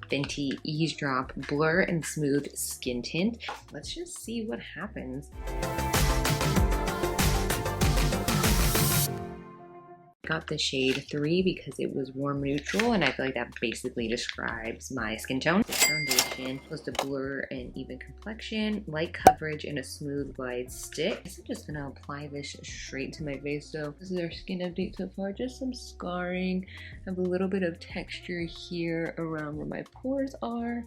Fenty Eaze Drop Blur and Smooth Skin Tint. Let's just see what happens. Got the shade 3 because it was warm neutral, and I feel like that basically describes my skin tone. Foundation supposed to blur an even complexion, light coverage, and a smooth wide stick. I guess I'm just gonna apply this straight to my face. So this is our skin update so far. Just some scarring. I have a little bit of texture here around where my pores are.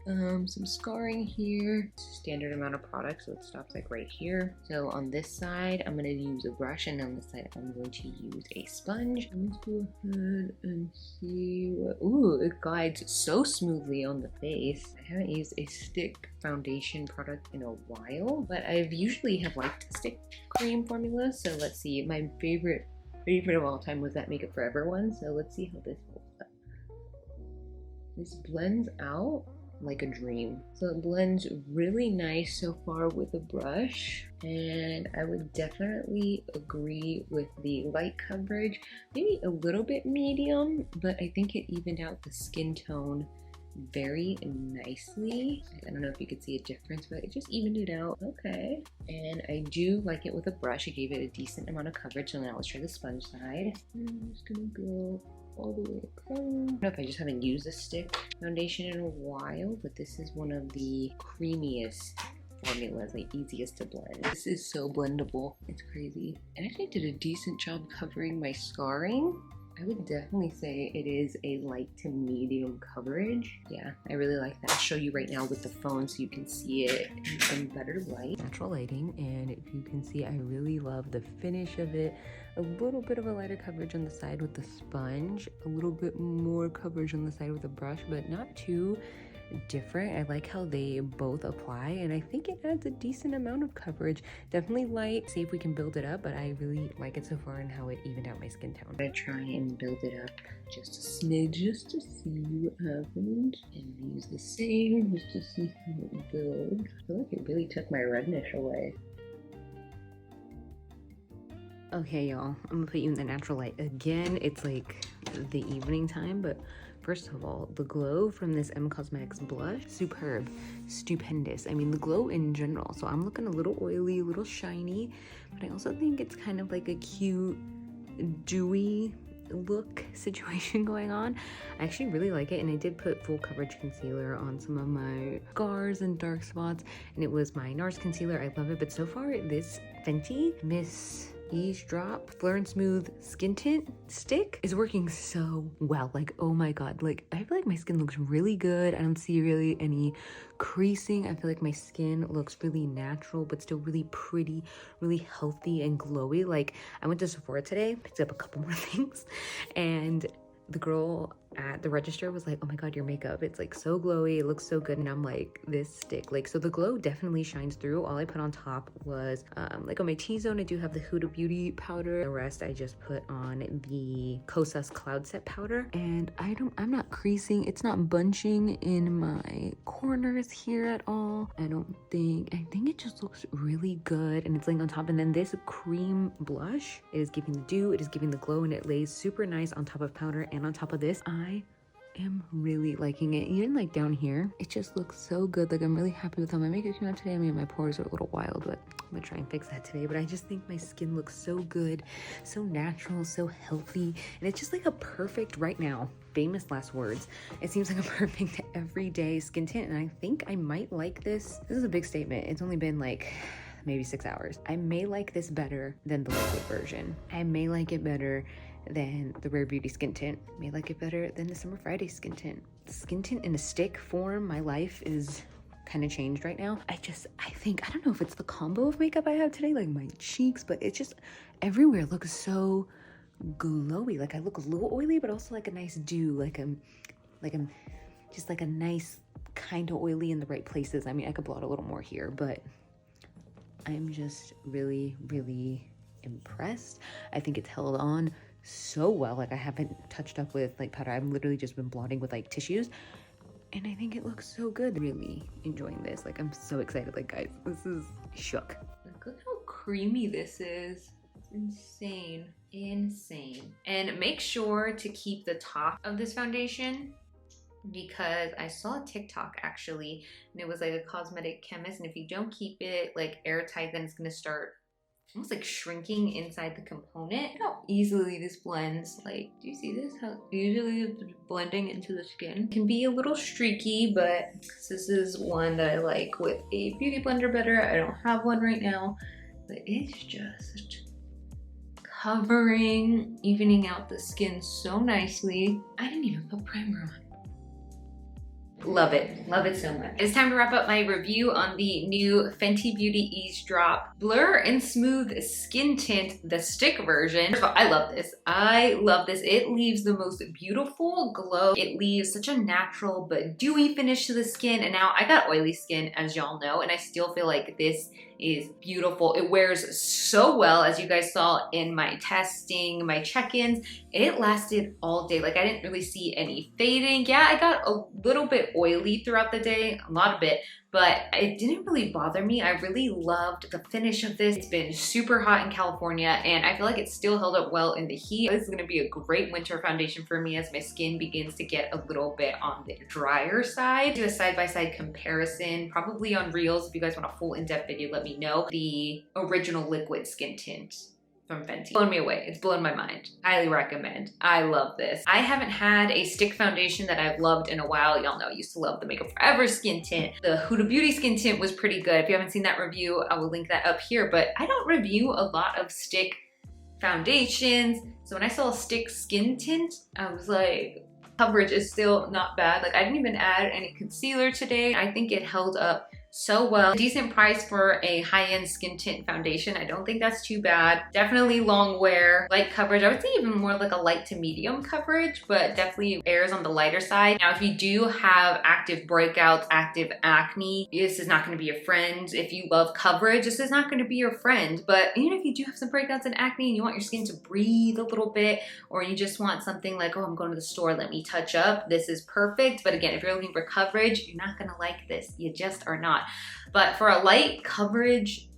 Some scarring here. Standard amount of product, so it stops like right here. So on this side, I'm gonna use a brush, and on this side, I'm going to use a sponge. Let's go ahead and see what, ooh, it glides so smoothly on the face. I haven't used a stick foundation product in a while, but I've usually have liked stick cream formulas. So let's see, my favorite of all time was that Makeup Forever one. So let's see how this holds up. This blends out like a dream. So it blends really nice so far with a brush, and I would definitely agree with the light coverage, maybe a little bit medium, but I think it evened out the skin tone very nicely. I don't know if you could see a difference, but it just evened it out okay. And I do like it with a brush. It gave it a decent amount of coverage. So now let's try the sponge side. I'm just gonna go all the way across. I don't know if I just haven't used a stick foundation in a while, but this is one of the creamiest formulas, like easiest to blend. This is so blendable, it's crazy. And I think it did a decent job covering my scarring. I would definitely say it is a light to medium coverage. Yeah, I really like that. I'll show you right now with the phone so you can see it in some better light. Natural lighting, and if you can see, I really love the finish of it. A little bit of a lighter coverage on the side with the sponge, a little bit more coverage on the side with the brush, but not too different. I like how they both apply, and I think it adds a decent amount of coverage. Definitely light, see if we can build it up, but I really like it so far and how it evened out my skin tone. I'm gonna try and build it up just a smidge just to see what happens, and use the same just to see how it builds. I feel like it really took my redness away. Okay, y'all, I'm gonna put you in the natural light again. It's like the evening time, but first of all, the glow from this Cosmetics blush, superb, stupendous. I mean, the glow in general. So I'm looking a little oily, a little shiny, but I also think it's kind of like a cute, dewy look situation going on. I actually really like it, and I did put full coverage concealer on some of my scars and dark spots, and it was my NARS concealer. I love it, but so far this Fenty Eaze Drop Blur and Smooth Skin Tint stick is working so well. Like, oh my god, like I feel like my skin looks really good. I don't see really any creasing. I feel like my skin looks really natural but still really pretty, really healthy and glowy. Like, I went to Sephora today, picked up a couple more things, and the girl at the register was like, oh my god, your makeup, it's like so glowy, it looks so good. And I'm like, this stick, like, so the glow definitely shines through. All I put on top was like on my T-zone, I do have the Huda Beauty powder. The rest I just put on the Kosas Cloud Set powder, and I'm not creasing, it's not bunching in my corners here at all. I think it just looks really good, and it's laying on top. And then this cream blush, it is giving the dew, it is giving the glow, and it lays super nice on top of powder and on top of this. I am really liking it. Even like down here, it just looks so good. Like, I'm really happy with how my makeup came out today. I mean, my pores are a little wild, but I'm gonna try and fix that today. But I just think my skin looks so good, so natural, so healthy, and it's just like a perfect, right now, famous last words, it seems like a perfect everyday skin tint. And I think I might like this. This is a big statement. It's only been like maybe 6 hours. I may like this better than the liquid version. I may like it better than the Rare Beauty Skin Tint. I may like it better than the Summer Friday Skin Tint. Skin tint in a stick form, my life is kind of changed right now. I think, I don't know if it's the combo of makeup I have today, like my cheeks, but it's just everywhere looks so glowy. Like, I look a little oily, but also like a nice dew, like I'm just like a nice kind of oily in the right places. I mean, I could blot a little more here, but I'm just really, really impressed. I think it's held on so well. Like, I haven't touched up with like powder. I've literally just been blotting with like tissues, and I think it looks so good. Really enjoying this. Like, I'm so excited. Like, guys, this is shook. Look how creamy this is. It's insane. And make sure to keep the top of this foundation because I saw a TikTok actually, and it was like a cosmetic chemist, and if you don't keep it like airtight, then it's gonna start almost like shrinking inside the component. How easily this blends. Like, do you see this? How easily it's blending into the skin. It can be a little streaky, but this is one that I like with a beauty blender better. I don't have one right now, but it's just covering, evening out the skin so nicely. I didn't even put primer on. Love it so much. It's time to wrap up my review on the new Fenty Beauty Eaze Drop Blur and Smooth Skin Tint, the stick version. First of all, I love this. I love this. It leaves the most beautiful glow. It leaves such a natural but dewy finish to the skin. And now I got oily skin, as y'all know, and I still feel like this is beautiful. It wears so well, as you guys saw in my testing, my check-ins. It lasted all day. Like, I didn't really see any fading. Yeah, I got a little bit oily throughout the day, a lot of it, but it didn't really bother me. I really loved the finish of this. It's been super hot in California, and I feel like it's still held up well in the heat. This is gonna be a great winter foundation for me as my skin begins to get a little bit on the drier side. Do a side-by-side comparison, probably on Reels. If you guys want a full in-depth video, let me know. The original liquid skin tint from Fenty. Blown me away. It's blown my mind. Highly recommend. I love this. I haven't had a stick foundation that I've loved in a while. Y'all know I used to love the Makeup Forever skin tint. The Huda Beauty skin tint was pretty good. If you haven't seen that review, I will link that up here, but I don't review a lot of stick foundations. So when I saw a stick skin tint, I was like, coverage is still not bad. Like, I didn't even add any concealer today. I think it held up so well. Decent price for a high-end skin tint foundation. I don't think that's too bad. Definitely long wear, light coverage. I would say even more like a light to medium coverage, but definitely airs on the lighter side. Now, if you do have active breakouts, active acne, this is not going to be your friend. If you love coverage, this is not going to be your friend. But even if you do have some breakouts and acne and you want your skin to breathe a little bit, or you just want something like, oh, I'm going to the store, let me touch up, this is perfect. But again, if you're looking for coverage, you're not going to like this. You just are not. But for a light coverage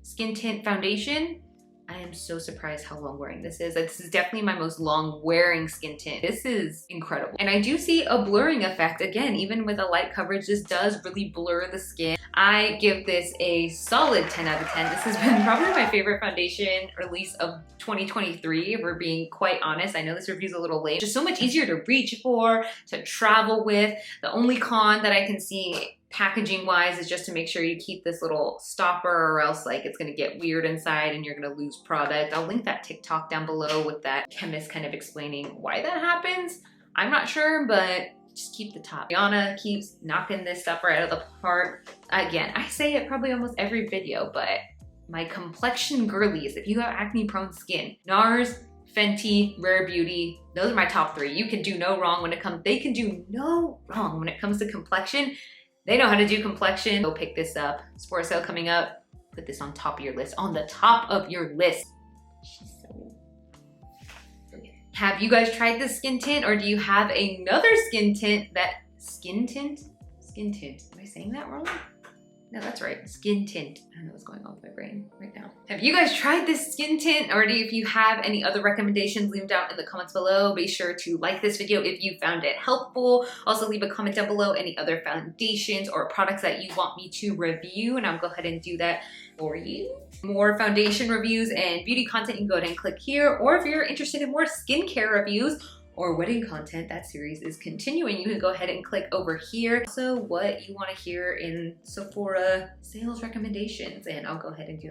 skin tint foundation, I am so surprised how long wearing this is. This is definitely my most long wearing skin tint. This is incredible. And I do see a blurring effect. Again, even with a light coverage, this does really blur the skin. I give this a solid 10 out of 10. This has been probably my favorite foundation release of 2023, if we're being quite honest. I know this review's a little late. Just so much easier to reach for, to travel with. The only con that I can see packaging wise is just to make sure you keep this little stopper, or else like it's gonna get weird inside and you're gonna lose product. I'll link that TikTok down below with that chemist kind of explaining why that happens. I'm not sure, but just keep the top. Rihanna keeps knocking this stuff right out of the park. Again, I say it probably almost every video, but my complexion girlies, if you have acne prone skin, NARS, Fenty, Rare Beauty, those are my top three. You can do no wrong when it comes, they can do no wrong when it comes to complexion. They know how to do complexion. Go pick this up. Sephora sale coming up. Put this on top of your list. On the top of your list. She's so brilliant. Have you guys tried this skin tint, or do you have another skin tint that skin tint? Skin tint. Am I saying that wrong? No, that's right. Skin tint. I don't know what's going on with my brain right now. Have you guys tried this skin tint, or if you have any other recommendations, leave them down in the comments below. Be sure to like this video if you found it helpful. Also leave a comment down below any other foundations or products that you want me to review, and I'll go ahead and do that for you. More foundation reviews and beauty content, you can go ahead and click here. Or if you're interested in more skincare reviews or wedding content, that series is continuing. You can go ahead and click over here. Also, what you want to hear in Sephora sales recommendations, and I'll go ahead and do that.